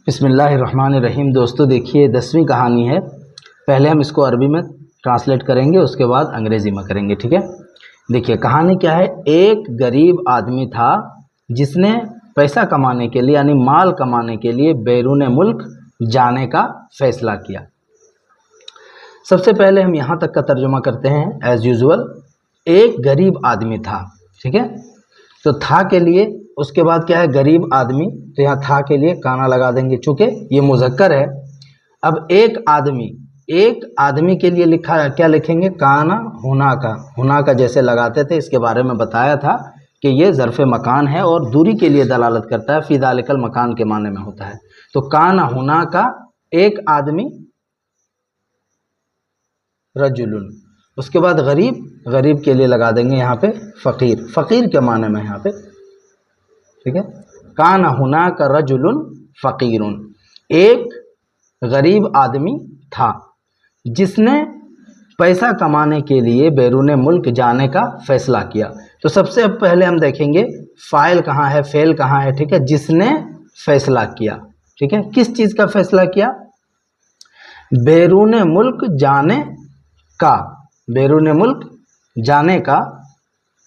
बिस्मिल्लाहिर्रहमानिर्रहीम। दोस्तों देखिए 10वीं कहानी है। पहले हम इसको अरबी में ट्रांसलेट करेंगे, उसके बाद अंग्रेज़ी में करेंगे, ठीक है। देखिए कहानी क्या है। एक गरीब आदमी था जिसने पैसा कमाने के लिए यानी माल कमाने के लिए बैरून मुल्क जाने का फ़ैसला किया। सबसे पहले हम यहाँ तक का तर्जुमा करते हैं एज़ यूजुअल। एक गरीब आदमी था, ठीक है। तो था के लिए उसके बाद क्या है, गरीब आदमी, तो यहाँ था के लिए काना लगा देंगे चूँकि ये मुज़क्कर है। अब एक आदमी के लिए लिखा है, क्या लिखेंगे, काना हुना का जैसे लगाते थे। इसके बारे में बताया था कि ये ज़र्फ़ मकान है और दूरी के लिए दलालत करता है, फ़ी ज़ालिकल मकान के माने में होता है। तो काना हुना का एक आदमी, रजुलुन। उसके बाद गरीब के लिए लगा देंगे यहाँ पे फ़कीर के माने में यहाँ पे, ठीक है। काना हुना का रजुलुन फ़कीरुन। एक गरीब आदमी था जिसने पैसा कमाने के लिए बैरून मुल्क जाने का फ़ैसला किया। तो सबसे पहले हम देखेंगे फ़ाइल कहाँ है, फ़ेल कहाँ है, ठीक है। जिसने फ़ैसला किया, ठीक है। किस चीज़ का फ़ैसला किया? बैरून मुल्क जाने का, बैरून मुल्क जाने का,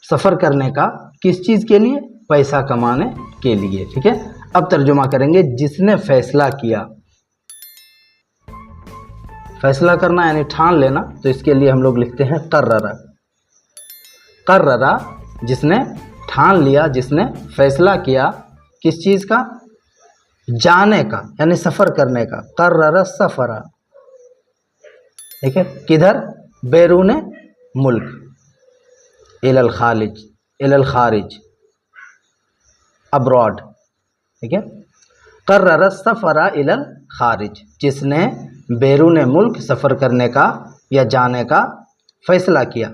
सफ़र करने का। किस चीज़ के लिए? पैसा कमाने के लिए, ठीक है। अब तर्जुमा करेंगे जिसने फ़ैसला किया। फ़ैसला करना यानी ठान लेना, तो इसके लिए हम लोग लिखते हैं कर्ररा। जिसने ठान लिया, जिसने फ़ैसला किया किस चीज़ का? जाने का यानी सफ़र करने का। कर्ररा सफ़रा, ठीक है। किधर? बैरून मुल्क, इलल खारिज, अब्रॉड, ठीक है। कर्रर सफ़रा इलल खारिज, जिसने बैरून मुल्क सफ़र करने का या जाने का फ़ैसला किया।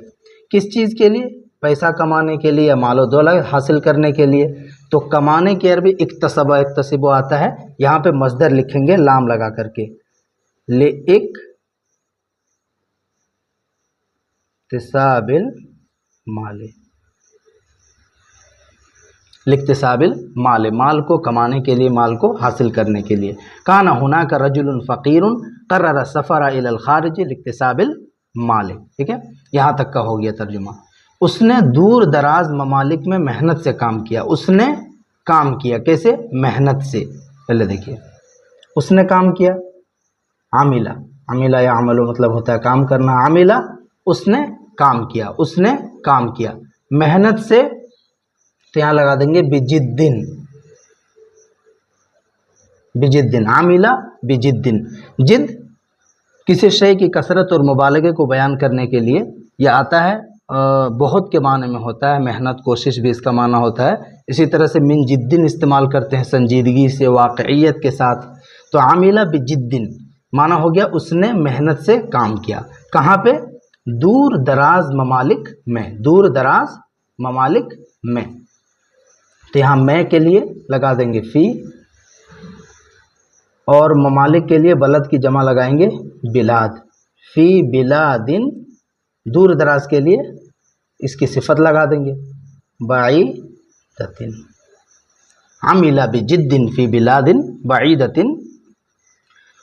किस चीज़ के लिए? पैसा कमाने के लिए या मालो दौलत हासिल करने के लिए। तो कमाने की अरबी इक्तसब आता है। यहाँ पे मस्दर लिखेंगे लाम लगा करके, ले इक्तिसाबिल माले, माल को कमाने के लिए, माल को हासिल करने के लिए। काना हुना का रजुलुन फ़कीरुन कर्रर सफ़रा इलल खारिज लिक्तिसाबिल माले, ठीक है। यहाँ तक का हो गया तर्जुमा। उसने दूर दराज ममालिक में मेहनत से काम किया। उसने काम किया कैसे? मेहनत से। पहले देखिए उसने काम किया, आमिला या अमलो मतलब होता है काम करना। आमिला उसने काम किया, मेहनत से। तो यहाँ लगा देंगे बिजिद्दिन, आमिला बिजिद्दिन। जिद किसी शय की कसरत और मुबालगे को बयान करने के लिए यह आता है, बहुत के माने में होता है। मेहनत, कोशिश भी इसका माना होता है। इसी तरह से मिन जिद्दिन इस्तेमाल करते हैं संजीदगी से, वाक़इयत के साथ। तो आमिला बिजिद्दिन माना हो गया उसने मेहनत से काम किया। कहाँ पे? दूर दराज ममालिक में। तो यहाँ मैं के लिए लगा देंगे फ़ी, और ममालिक के लिए बलद की जमा लगाएंगे बिलाद। फ़ी बिलादिन, दूर दराज के लिए इसकी सिफत लगा देंगे बाईदतिन। आमिला बिजिद्दिन फ़ी बिलादिन बाईदतिन,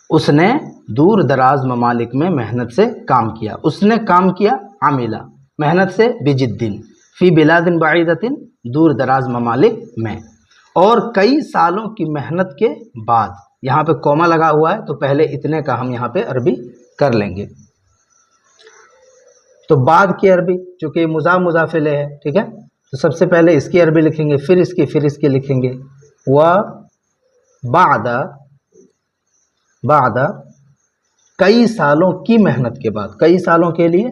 उसने दूर दराज ममालिक में मेहनत से काम किया। उसने काम किया आमिला, मेहनत से, बिजिद्दिन फ़ी बिलादिन बाईदतिन, दूर दराज ममालिक में। और कई सालों की मेहनत के बाद, यहाँ पे कॉमा लगा हुआ है तो पहले इतने का हम यहाँ पे अरबी कर लेंगे। तो बाद की अरबी, चूँकि मुज़ाफ़िले है, ठीक है। तो सबसे पहले इसकी अरबी लिखेंगे, फिर इसकी लिखेंगे। व बादा कई सालों की मेहनत के बाद, कई सालों के लिए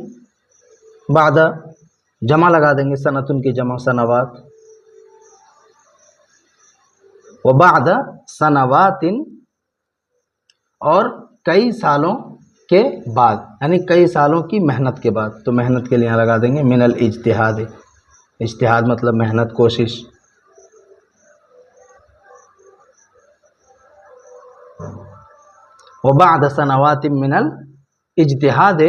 बादा जमा लगा देंगे, सनतुन की जमा सनवात। व बाद सनवातिन, और कई सालों के बाद यानी कई सालों की मेहनत के बाद। तो मेहनत के लिए यहाँ लगा देंगे मिनल इज्तिहाद, इज्तिहाद मतलब मेहनत, कोशिश। व बाद सनवातिन मिनल इज्तिहाद,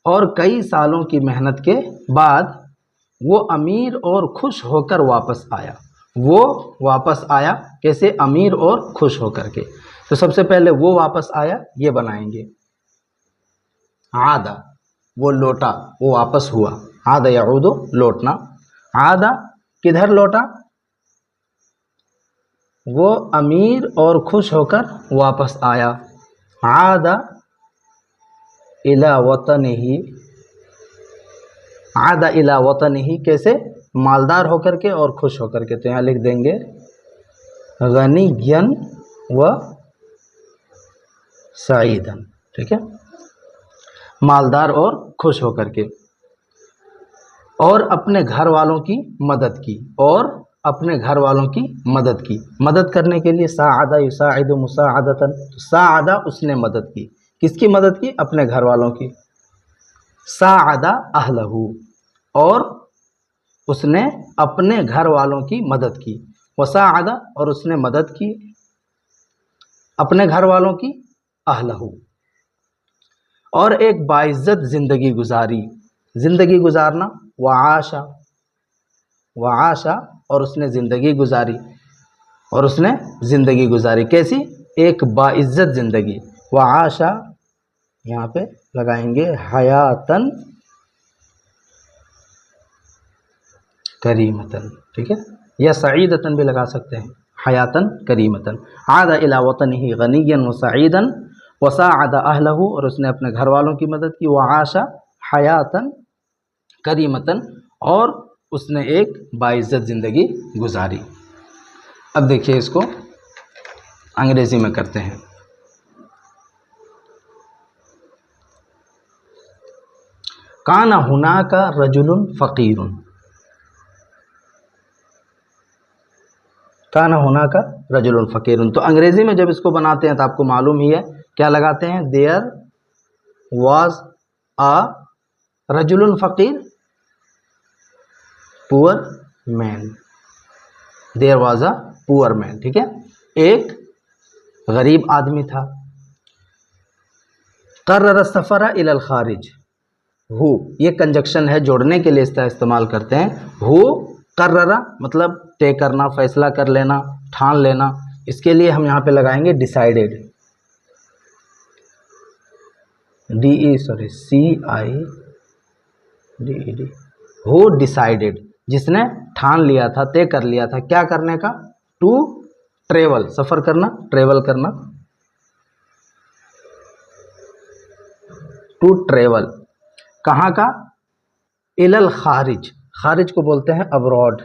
और कई सालों की मेहनत के बाद वो अमीर और खुश होकर वापस आया। वो वापस आया, कैसे? अमीर और खुश होकर के। तो सबसे पहले वो वापस आया, ये बनाएंगे। आदा, वो लौटा, वो वापस हुआ। आदा यऊदु, लौटना। आदा, किधर लौटा? वो अमीर और खुश होकर वापस आया। आदा इला वतनिही, आदा इला वतनिही, कैसे? मालदार होकर के और खुश होकर के। तो यहाँ लिख देंगे गनियन व सईदन, ठीक है, मालदार और खुश होकर के। और अपने घर वालों की मदद की, और अपने घर वालों की मदद की। मदद करने के लिए साआदा युसाइदु मुसाअदतन, साआदा, उसने मदद की। किसकी मदद की? अपने घर वालों की। साआदा अहलहू, और उसने अपने घर वालों की मदद की। वसाअदा, और उसने मदद की अपने घर वालों की। अहलहू, और एक बाइज्जत जिंदगी गुजारी। जिंदगी गुजारना, वआशा, वआशा, और उसने जिंदगी गुजारी, और उसने जिंदगी गुजारी कैसी? एक बाइज्जत जिंदगी। वआशा, यहाँ पे लगाएंगे हयातन करीमतन, ठीक है, या सईदतन भी लगा सकते हैं। हयातन करीमतन। आदा इला वतनिही गनियन व सईदन वसाअदा अहलहू, और उसने अपने घर वालों की मदद की। वआशा हयातन करीमतन, और उसने एक बाइज्जत ज़िंदगी गुजारी। अब देखिए इसको अंग्रेज़ी में करते हैं। काना हुनाका रजुलुन फ़कीरुन, काना हुनाका रजुलुन फ़कीरुन। तो अंग्रेज़ी में जब इसको बनाते हैं तो आपको मालूम ही है क्या लगाते हैं? देयर वाज अ रजुलुन फ़कीर, poor man. There was a poor man, ठीक है, एक गरीब आदमी था। कर्रर सफ़रा इलल खारिज, हु, ये कंजक्शन है, जोड़ने के लिए इसका इस्तेमाल करते हैं। हु कर्ररा, मतलब तय करना, फैसला कर लेना, ठान लेना। इसके लिए हम यहाँ पे लगाएंगे डिसाइडेड, CIDED। हु डिसाइडेड, जिसने ठान लिया था, तय कर लिया था, क्या करने का? टू ट्रेवल, सफ़र करना, ट्रेवल करना। टू ट्रेवल, कहाँ का? इलल खारिज, खारिज को बोलते हैं अब्रॉड।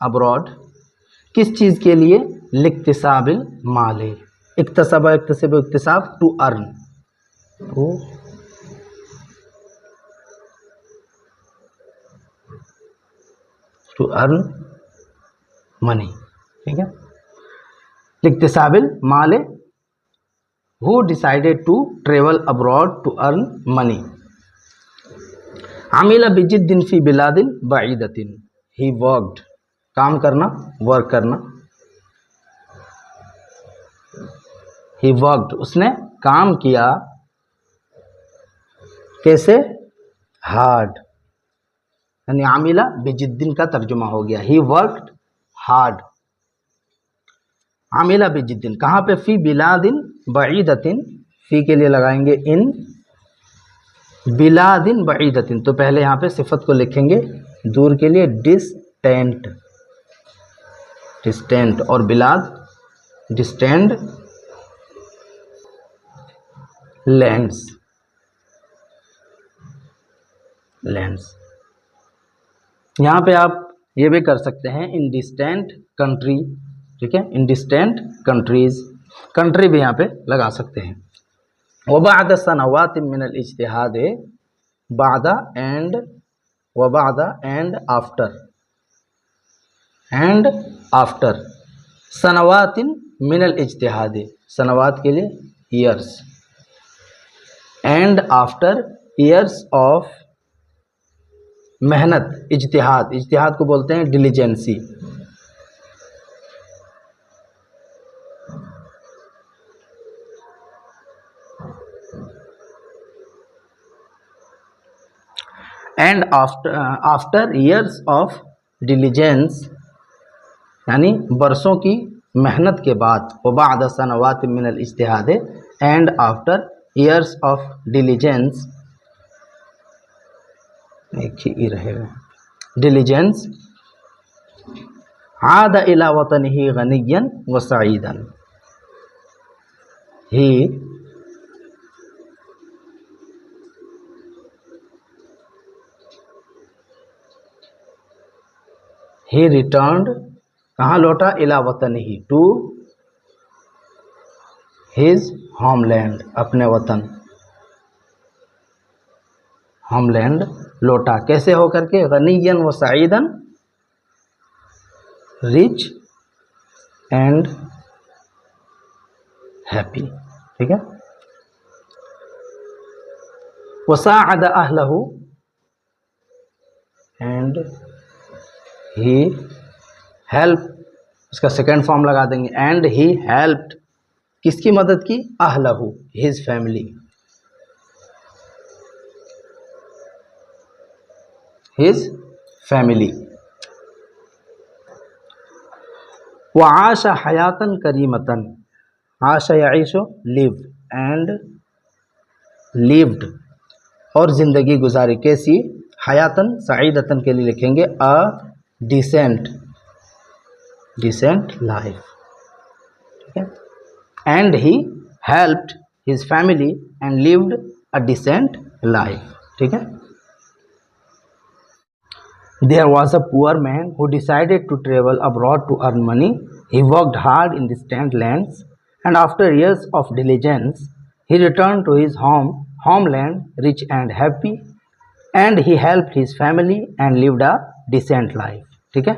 अब्रॉड, किस चीज़ के लिए? लिक्तिसाबिल माले, इक्तसबा, इक्तसिब, इक्तिसाब, to earn, to earn money, ठीक है, लिक्तिसाबिल माले, who decided to travel abroad to earn money. आमिला बिजिद्दिन फी बिलादिन बईदतिन, ही वर्कड, काम करना, वर्क करना। ही वर्कड, उसने काम किया, कैसे? हार्ड, यानी आमिला बिजिद्दिन का तर्जुमा हो गया, ही वर्कड हार्ड। आमिला बिजिद्दिन, कहाँ पे? फी बिलादिन बईदतिन, फी के लिए लगाएंगे इन, बिलादिन बईदतिन, तो पहले यहाँ पे सिफत को लिखेंगे दूर के लिए डिस्टेंट, डिस्टेंट, और बिलाद डिस्टेंट लैंड्स, लैंड्स। यहाँ पे आप ये भी कर सकते हैं इन डिस्टेंट कंट्री, ठीक है, इन डिस्टेंट कंट्रीज, कंट्री भी यहाँ पे लगा सकते हैं। वबाद सनवात मिनल इज्तिहाद, बादा एंड, वबादा एंड आफ्टर, एंड आफ्टर सनवातिन मिनल इज्तिहाद, सनवात के लिए years, and after years of मेहनत, इज्तिहाद, इज्तिहाद को बोलते हैं diligency. And after years of diligence, यानी बरसों की मेहनत के बाद, वबाद सनवात मिनल इज्तिहाद, and after years of diligence, एक ही रहेगा, डिलीजेंस, आद इला वतनिही गनियन व सईदन, ही रिटर्न्ड, कहाँ लौटा, इला वतनिही, टू हिज होमलैंड, अपने वतन, होमलैंड लौटा, कैसे होकर के, गनियन व सईदन, रिच एंड हैप्पी, ठीक है। वसाअद अहलहू, एंड ही हेल्प, इसका सेकेंड फॉर्म लगा देंगे, एंड ही हेल्प्ड, किसकी मदद की, अहलहू, हिज फैमिली, हिज फैमिली। वआश हयातन करीमतन, आश याइशो लिव, एंड लिव्ड, और ज़िंदगी गुजारी, कैसी, हयातन सईदतन के लिए लिखेंगे अ डिसेंट लाइफ, ठीक है। And he helped his family and lived a decent life, ठीक है। There was a poor man who decided to travel abroad to earn money. He worked hard in distant lands, and after years of diligence, he returned to his homeland, rich and happy, and he helped his family and lived a decent life. ठीक है,